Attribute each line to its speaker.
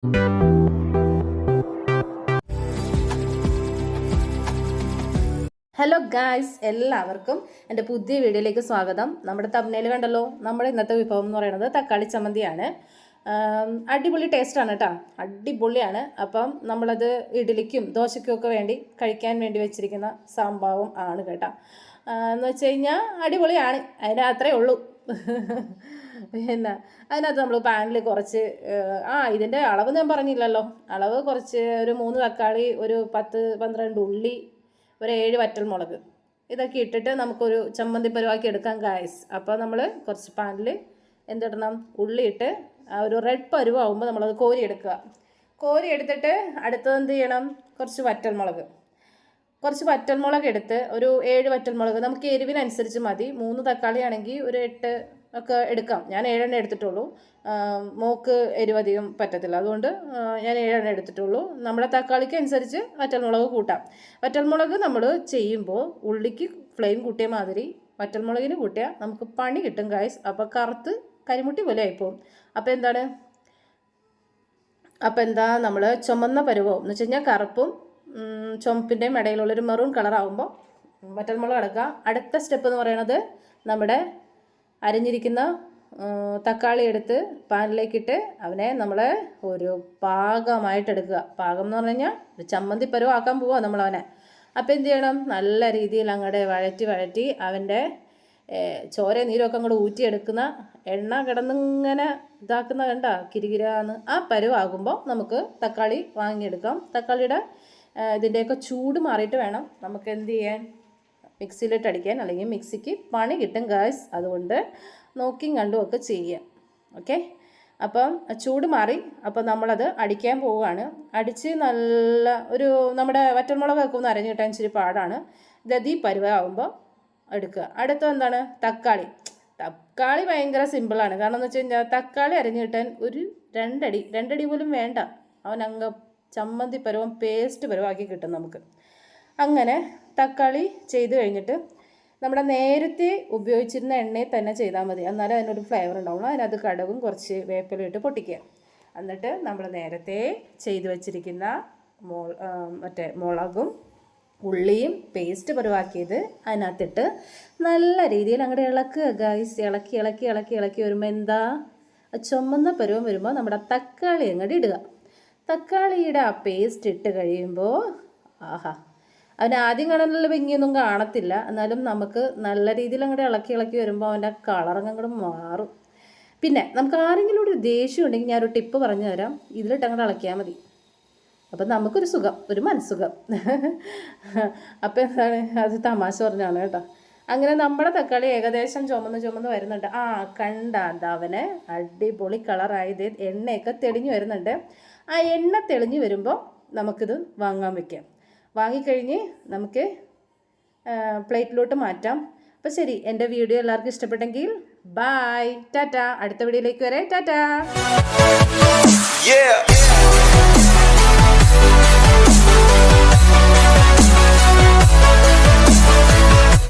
Speaker 1: Hello guys, എല്ലാവർക്കും എൻ്റെ പുതിയ വീഡിയോയിലേക്ക് സ്വാഗതം. നമ്മുടെ തംബ്നെയിൽ കണ്ടല്ലോ, നമ്മുടെ ഇന്നത്തെ വിഭവം എന്ന് പറയുന്നത് തക്കാളി ചമ്മന്തിയാണ്. അടിപൊളി ടേസ്റ്റാണ് കേട്ടോ, അടിപൊളിയാണ്. അപ്പം നമ്മളത് ഇഡ്ഡലിക്കും ദോശയ്ക്കും ഒക്കെ വേണ്ടി കഴിക്കാൻ വേണ്ടി വെച്ചിരിക്കുന്ന സംഭവം ആണ് കേട്ടോ. എന്ന് വെച്ച് കഴിഞ്ഞാൽ അടിപൊളിയാണ്, അതിന് അത്രേ ഉള്ളൂ. പിന്നെ അതിനകത്ത് നമ്മൾ പാനിൽ കുറച്ച് ഇതിൻ്റെ അളവ് ഞാൻ പറഞ്ഞില്ലല്ലോ. അളവ് കുറച്ച് ഒരു 3 തക്കാളി, ഒരു 10-12 ഉള്ളി, ഒരു 7 വറ്റൽമുളക്, ഇതൊക്കെ ഇട്ടിട്ട് നമുക്കൊരു ചമ്മന്തി പരുവാക്കി എടുക്കാം ഗായ്സ്. അപ്പോൾ നമ്മൾ കുറച്ച് പാനിൽ എന്തിടണം, ഉള്ളി ഇട്ട് ഒരു റെഡ് പരുവാകുമ്പോൾ നമ്മളത് കോരി എടുത്തിട്ട് അടുത്തത് എന്ത് ചെയ്യണം, കുറച്ച് വറ്റൽമുളക് എടുത്ത് ഒരു 7 വറ്റൽമുളക്, നമുക്ക് എരിവിനനുസരിച്ച് മതി. 3 തക്കാളി ആണെങ്കിൽ ഒരു 8 ഒക്കെ എടുക്കാം. ഞാൻ 7 എടുത്തിട്ടുള്ളൂ. മോക്ക് എരിവധികം പറ്റത്തില്ല, അതുകൊണ്ട് ഞാൻ 7 എടുത്തിട്ടുള്ളൂ. നമ്മുടെ തക്കാളിക്ക് അനുസരിച്ച് വറ്റൽമുളക് കൂട്ടാം. വറ്റൽമുളക് നമ്മൾ ചെയ്യുമ്പോൾ ഉള്ളിക്ക് ഫ്ലെയിം കൂട്ടിയ മാതിരി വറ്റൽമുളകിന് കൂട്ടിയാൽ നമുക്ക് പണി കിട്ടും ഗായ്സ്. അപ്പോൾ കറുത്ത് കരിമുട്ടി പോലെ ആയിപ്പോവും. അപ്പോൾ എന്താ നമ്മൾ ചുമന്ന പരുവവും എന്ന് വെച്ച് കഴിഞ്ഞാൽ കറുപ്പും ചുമപ്പിൻ്റെയും ഇടയിലുള്ളൊരു മെറൂൺ കളറാകുമ്പോൾ വറ്റൽമുളക് എടുക്കുക. അടുത്ത സ്റ്റെപ്പ് എന്ന് പറയുന്നത് നമ്മുടെ അരിഞ്ഞിരിക്കുന്ന തക്കാളി എടുത്ത് പാനിലേക്കിട്ട് അവനെ നമ്മൾ ഒരു പാകമായിട്ട് എടുക്കുക. പാകം എന്ന് പറഞ്ഞു കഴിഞ്ഞാൽ ഒരു ചമ്മന്തി പരുവാക്കാൻ പോവുക നമ്മളവനെ. അപ്പോൾ എന്ത് ചെയ്യണം, നല്ല രീതിയിൽ അങ്ങോട്ട് വഴറ്റി അവൻ്റെ ചോര നീരൊക്കെ അങ്ങോട്ട് ഊറ്റിയെടുക്കുന്ന, എണ്ണ കിടന്നിങ്ങനെ ഇതാക്കുന്ന കണ്ട കിരികിരാന്ന് ആ പരുവാകുമ്പോൾ നമുക്ക് തക്കാളി വാങ്ങിയെടുക്കാം. തക്കാളിയുടെ ഇതിൻ്റെയൊക്കെ ചൂട് മാറിയിട്ട് വേണം നമുക്ക് എന്ത് ചെയ്യാൻ, മിക്സിയിലിട്ട് അടിക്കാൻ, അല്ലെങ്കിൽ മിക്സിക്ക് പണി കിട്ടും ഗായ്സ്. അതുകൊണ്ട് നോക്കിയും കണ്ടും ഒക്കെ ചെയ്യുക. ഓക്കെ, അപ്പം ചൂട് മാറി. അപ്പം നമ്മളത് അടിക്കാൻ പോവുകയാണ്. അടിച്ച് നല്ല ഒരു നമ്മുടെ വറ്റൽമുളകൊക്കെ ഒന്ന് അരഞ്ഞ് കിട്ടാൻ ഇച്ചിരി പാടാണ്. ദതി പരുവാകുമ്പോൾ എടുക്കുക. അടുത്തത് എന്താണ്, തക്കാളി ഭയങ്കര സിമ്പിളാണ്. കാരണം എന്ന് വെച്ച് കഴിഞ്ഞാൽ തക്കാളി അരഞ്ഞ് കിട്ടാൻ ഒരു 2 അടി പോലും വേണ്ട. അവനങ്ങ് ചമ്മന്തി പരുവം പേസ്റ്റ് പരുവാക്കി കിട്ടും നമുക്ക്. അങ്ങനെ തക്കാളി ചെയ്ത് കഴിഞ്ഞിട്ട് നമ്മുടെ നേരത്തെ ഉപയോഗിച്ചിരുന്ന എണ്ണയിൽ തന്നെ ചെയ്താൽ മതി, എന്നാലും അതിനൊരു ഫ്ലേവർ ഉണ്ടാവുള്ളൂ. അതിനകത്ത് കടുകും കുറച്ച് വേപ്പിലും ഇട്ട് പൊട്ടിക്കുക. എന്നിട്ട് നമ്മൾ നേരത്തെ ചെയ്ത് വെച്ചിരിക്കുന്ന മുളകും ഉള്ളിയും പേസ്റ്റ് പരുവാക്കിയത് അതിനകത്തിട്ട് നല്ല രീതിയിൽ അങ്ങോട്ട് ഇളക്കുക ഗൈസ്. ഇളക്കി വരുമ്പോൾ എന്താ, ചുമന്ന പരുവം വരുമ്പോൾ നമ്മുടെ തക്കാളി അങ്ങോട്ട് ഇടുക. തക്കാളിയുടെ ആ പേസ്റ്റ് ഇട്ട് കഴിയുമ്പോൾ അവന് ആദ്യം കാണാനുള്ള ഭംഗിയൊന്നും കാണത്തില്ല, എന്നാലും നമുക്ക് നല്ല രീതിയിൽ അങ്ങോട്ട് ഇളക്കി വരുമ്പോൾ അവൻ്റെ കളറങ്ങ് അങ്ങോട്ട് മാറും. പിന്നെ നമുക്ക് ആരെങ്കിലും ഒരു ദേഷ്യം ഉണ്ടെങ്കിൽ ഞാനൊരു ടിപ്പ് പറഞ്ഞു തരാം, ഇതിലിട്ട് അങ്ങോട്ട് ഇളക്കിയാൽ മതി. അപ്പം നമുക്കൊരു സുഖം, ഒരു മനസ്സുഖം. അപ്പം എന്താണ്, അത് തമാശ പറഞ്ഞാണ് കേട്ടോ. അങ്ങനെ നമ്മുടെ തക്കാളി ഏകദേശം ചുമന്ന് വരുന്നുണ്ട്. അവന് അടിപൊളി കളറായത്, എണ്ണയൊക്കെ തെളിഞ്ഞു വരുന്നുണ്ട്. ആ എണ്ണ തെളിഞ്ഞു വരുമ്പോൾ നമുക്കിത് വാങ്ങാൻ വയ്ക്കാം. വാങ്ങിക്കഴിഞ്ഞ് നമുക്ക് പ്ലേറ്റിലോട്ട് മാറ്റാം. അപ്പോൾ ശരി, എൻ്റെ വീഡിയോ എല്ലാവർക്കും ഇഷ്ടപ്പെട്ടെങ്കിൽ ബൈ, ടാറ്റാ. അടുത്ത വീഡിയോയിലേക്ക് വരെ ടാറ്റാ.